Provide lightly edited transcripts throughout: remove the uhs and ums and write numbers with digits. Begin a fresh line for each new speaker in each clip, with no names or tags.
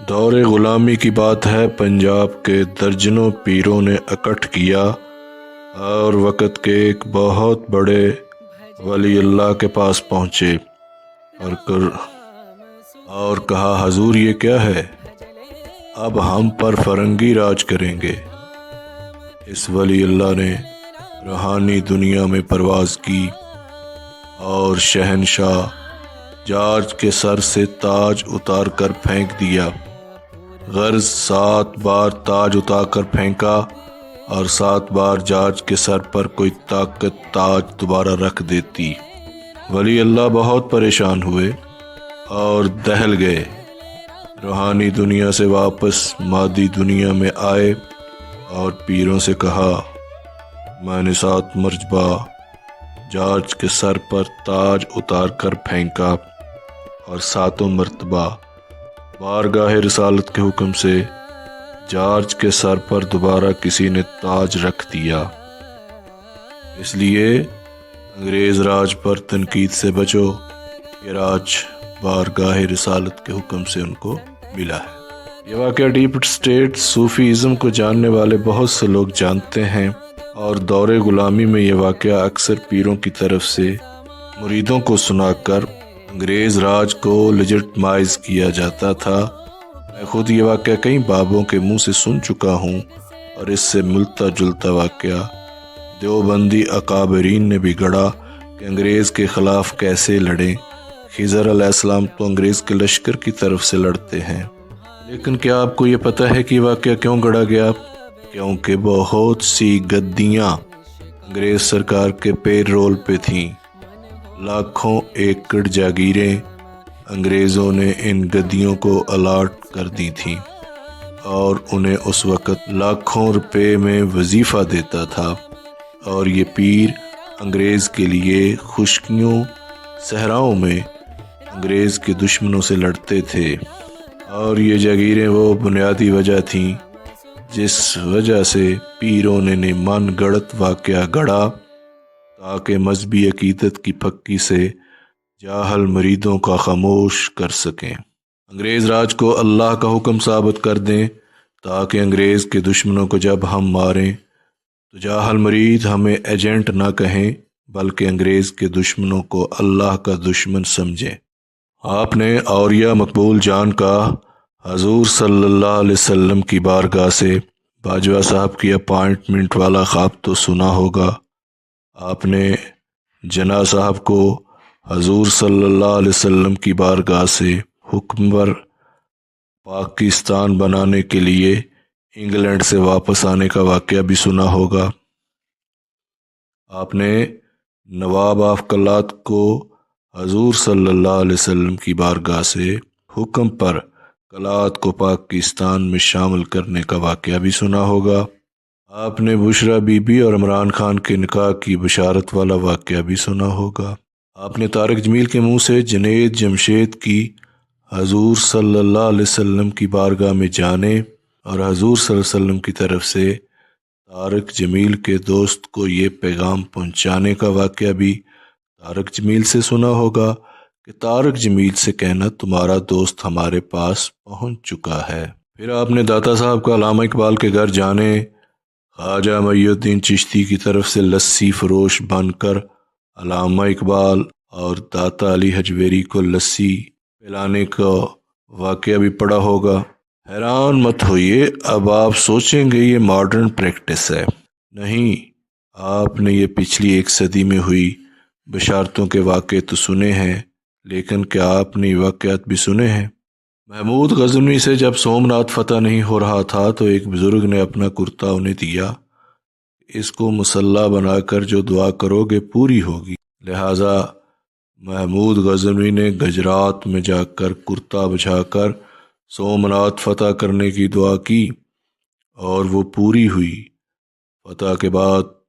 دور غلامی کی بات ہے، پنجاب کے درجنوں پیروں نے اکٹھ کیا اور وقت کے ایک بہت بڑے ولی اللہ کے پاس پہنچے اور کہا، حضور یہ کیا ہے؟ اب ہم پر فرنگی راج کریں گے۔ اس ولی اللہ نے روحانی دنیا میں پرواز کی اور شہنشاہ جارج کے سر سے تاج اتار کر پھینک دیا۔ غرض 7 بار تاج اتار کر پھینکا اور 7 بار جارج کے سر پر کوئی طاقت تاج دوبارہ رکھ دیتی۔ ولی اللہ بہت پریشان ہوئے اور دہل گئے۔ روحانی دنیا سے واپس مادی دنیا میں آئے اور پیروں سے کہا، میں نے 7 مرتبہ جارج کے سر پر تاج اتار کر پھینکا اور 7 مرتبہ بارگاہ رسالت کے حکم سے جارج کے سر پر دوبارہ کسی نے تاج رکھ دیا۔ اس لیے انگریز راج پر تنقید سے بچو، یہ راج بارگاہ رسالت کے حکم سے ان کو ملا ہے۔ یہ واقعہ ڈیپ اسٹیٹ صوفیزم کو جاننے والے بہت سے لوگ جانتے ہیں، اور دور غلامی میں یہ واقعہ اکثر پیروں کی طرف سے مریدوں کو سنا کر انگریز راج کو لیجٹمائز کیا جاتا تھا۔ میں خود یہ واقعہ کئی بابوں کے منہ سے سن چکا ہوں، اور اس سے ملتا جلتا واقعہ دیوبندی اکابرین نے بھی گڑھا کہ انگریز کے خلاف کیسے لڑیں۔ خضر علیہ السلام تو انگریز کے لشکر کی طرف سے لڑتے ہیں، لیکن کیا آپ کو یہ پتہ ہے کہ واقعہ کیوں گڑھا گیا؟ کیونکہ بہت سی گدیاں انگریز سرکار کے پے رول پہ تھیں۔ لاکھوں ایکڑ جاگیریں انگریزوں نے ان گدیوں کو الاٹ کر دی تھیں، اور انہیں اس وقت لاکھوں روپے میں وظیفہ دیتا تھا، اور یہ پیر انگریز کے لیے خشکیوں صحراؤں میں انگریز کے دشمنوں سے لڑتے تھے، اور یہ جاگیریں وہ بنیادی وجہ تھیں جس وجہ سے پیروں نے من گڑت واقعہ گڑھا تاکہ مذہبی عقیدت کی پھکی سے جاہل مریدوں کا خاموش کر سکیں، انگریز راج کو اللہ کا حکم ثابت کر دیں، تاکہ انگریز کے دشمنوں کو جب ہم ماریں تو جاہل مرید ہمیں ایجنٹ نہ کہیں، بلکہ انگریز کے دشمنوں کو اللہ کا دشمن سمجھیں۔ آپ نے اولیاء مقبول جان کا حضور صلی اللہ علیہ وسلم کی بارگاہ سے باجوہ صاحب کی اپائنٹمنٹ والا خواب تو سنا ہوگا۔ آپ نے جناح صاحب کو حضور صلی اللہ علیہ وسلم کی بارگاہ سے حکمر پاکستان بنانے کے لیے انگلینڈ سے واپس آنے کا واقعہ بھی سنا ہوگا۔ آپ نے نواب آف کلات کو حضور صلی اللہ علیہ وسلم کی بارگاہ سے حکم پر کلات کو پاکستان میں شامل کرنے کا واقعہ بھی سنا ہوگا۔ آپ نے بشرا بی بی اور عمران خان کے نکاح کی بشارت والا واقعہ بھی سنا ہوگا۔ آپ نے طارق جمیل کے منہ سے جنید جمشید کی حضور صلی اللہ علیہ وسلم کی بارگاہ میں جانے اور حضور صلی اللہ علیہ وسلم کی طرف سے طارق جمیل کے دوست کو یہ پیغام پہنچانے کا واقعہ بھی طارق جمیل سے سنا ہوگا کہ طارق جمیل سے کہنا تمہارا دوست ہمارے پاس پہنچ چکا ہے۔ پھر آپ نے داتا صاحب کا علامہ اقبال کے گھر جانے، خواجہ معی الدین چشتی کی طرف سے لسی فروش بن کر علامہ اقبال اور داتا علی حجویری کو لسی پلانے کا واقعہ بھی پڑا ہوگا۔ حیران مت ہوئیے، اب آپ سوچیں گے یہ ماڈرن پریکٹس ہے۔ نہیں، آپ نے یہ پچھلی 1 صدی میں ہوئی بشارتوں کے واقعے تو سنے ہیں، لیکن کیا آپ نے یہ واقعات بھی سنے ہیں؟ محمود غزنوی سے جب سومناتھ فتح نہیں ہو رہا تھا تو ایک بزرگ نے اپنا کرتا انہیں دیا، اس کو مسلح بنا کر جو دعا کرو گے پوری ہوگی۔ لہٰذا محمود غزنوی نے گجرات میں جا کر کرتا بچھا کر سومناتھ فتح کرنے کی دعا کی، اور وہ پوری ہوئی۔ فتح کے بعد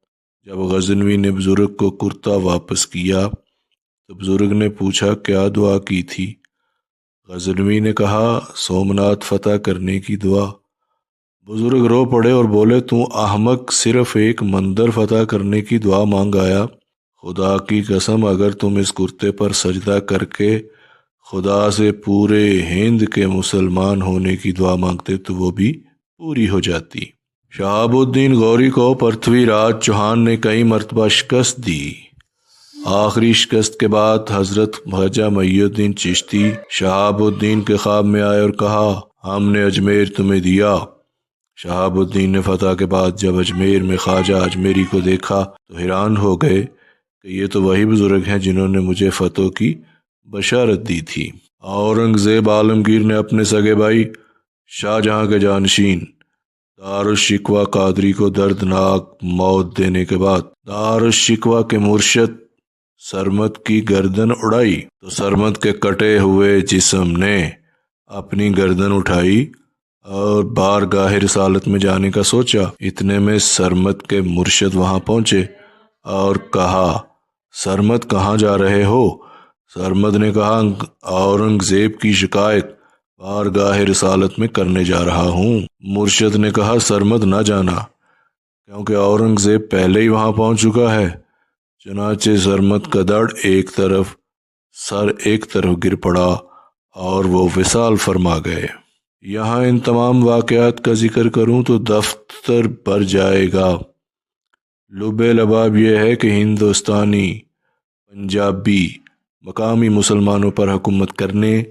جب غزنوی نے بزرگ کو کرتا واپس کیا تو بزرگ نے پوچھا کیا دعا کی تھی؟ غزنوی نے کہا سومناتھ فتح کرنے کی دعا۔ بزرگ رو پڑے اور بولے تو احمق، صرف ایک مندر فتح کرنے کی دعا مانگ آیا۔ خدا کی قسم اگر تم اس کرتے پر سجدہ کر کے خدا سے پورے ہند کے مسلمان ہونے کی دعا مانگتے تو وہ بھی پوری ہو جاتی۔ شہاب الدین غوری کو پرتھوی راج چوہان نے کئی مرتبہ شکست دی۔ آخری شکست کے بعد حضرت خواجہ محی الدین چشتی شہاب الدین کے خواب میں آئے اور کہا، ہم نے اجمیر تمہیں دیا۔ شہاب الدین نے فتح کے بعد جب اجمیر میں خواجہ اجمیری کو دیکھا تو حیران ہو گئے کہ یہ تو وہی بزرگ ہیں جنہوں نے مجھے فتح کی بشارت دی تھی۔ اورنگزیب عالمگیر نے اپنے سگے بھائی شاہ جہاں کے جانشین دارالشکوہ قادری کو دردناک موت دینے کے بعد دارالشکوہ کے مرشد سرمد کی گردن اڑائی تو سرمد کے کٹے ہوئے جسم نے اپنی گردن اٹھائی اور بارگاہ رسالت میں جانے کا سوچا۔ اتنے میں سرمد کے مرشد وہاں پہنچے اور کہا، سرمد کہاں جا رہے ہو؟ سرمد نے کہا، اورنگزیب کی شکایت بارگاہ رسالت میں کرنے جا رہا ہوں۔ مرشد نے کہا، سرمد نہ جانا کیونکہ اورنگزیب پہلے ہی وہاں پہنچ چکا ہے۔ چنانچہ سرمد کا سر ایک طرف گر پڑا اور وہ وصال فرما گئے۔ یہاں ان تمام واقعات کا ذکر کروں تو دفتر بھر جائے گا۔ لب لباب یہ ہے کہ ہندوستانی پنجابی مقامی مسلمانوں پر حکومت کرنے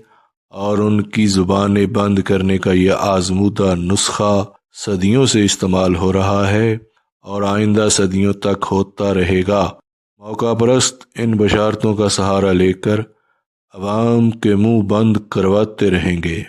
اور ان کی زبانیں بند کرنے کا یہ آزمودہ نسخہ صدیوں سے استعمال ہو رہا ہے اور آئندہ صدیوں تک ہوتا رہے گا۔ موقع پرست ان بشارتوں کا سہارا لے کر عوام کے منہ بند کرواتے رہیں گے۔